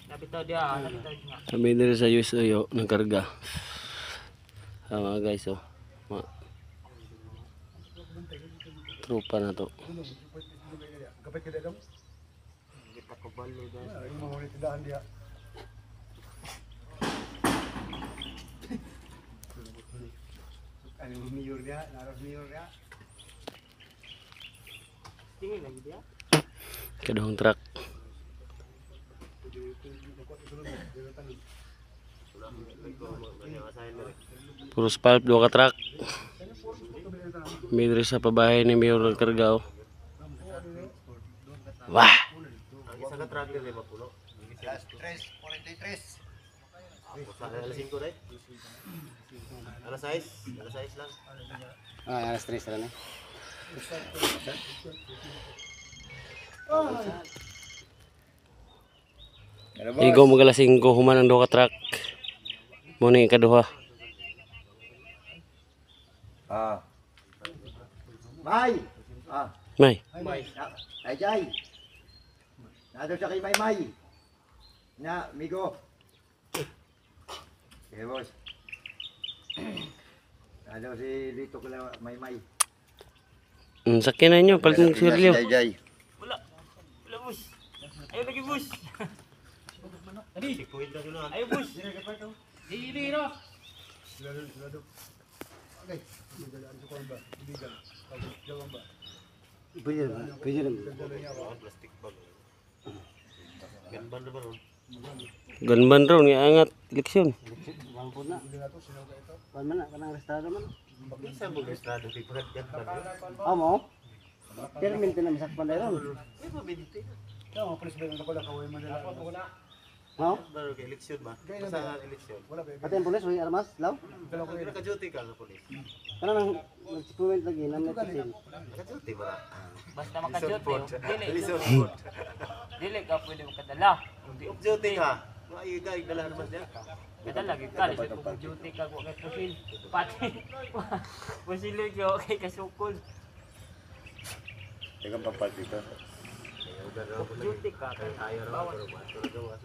Nabitaw dia, nabitaw nga. Kami dito sa USO ng karga. Mga guys, oh. Mga tropa na to. Kapit ka dong? Kita ko balo guys. Ay, mahuli tindahan dia. Ano mayor dia? Naras mayor dia. Tingin lagi dia. Kadahong truck. Puro spalp, 2 ka truck. May diri sa pabahay ni Mayor ng Kargao. Wah! Ang isa ka truck din mapuno. 3:43. Alas 5 rin. Alas 6. Alas 6 lang. Alas 3 lang. Igo magalasing ko human ang 2 ka truck. Muna yung kaduha. May! May. Ay, Jai! Nado siya kay May. Na, migo. Okay, boss. Nado si Lito ko lang May. Sakyan na nyo, palit ng sirilyo. Jai. Wala. Wala bus. Ayo lagi bus. Tadi. Ayo bus. Dili no. Okay. Pwede plastic bag. Ganban na ba ron? Ganban raw ni angat eleksyon. Bangko na. Pan man na kanang restaurant man. Isa mo registrado kay Brad Ganban. Amo. Permit na masakpan dai ron. May pabinti. Mo pulis ba ko lang kaway man dala. No? Baro kay eleksyon ba? Sa eleksyon. Atin pulis way armas law. Naka-duty ka sa police. Kana nang nagsipuwent lagi nang nagsisin. Naka-duty ba? Basta makajote. Dili. Listen good. Dili ka pwede makadala. Off duty ka. Maayo ka igdala naman diya. Kada lagi ka, lisod ko duty ka ko kay pusil. Pati. Pusil ko kay kasukol. Teka papal dito. Duty ka kay Ayaw raw. bawal. Pero ba?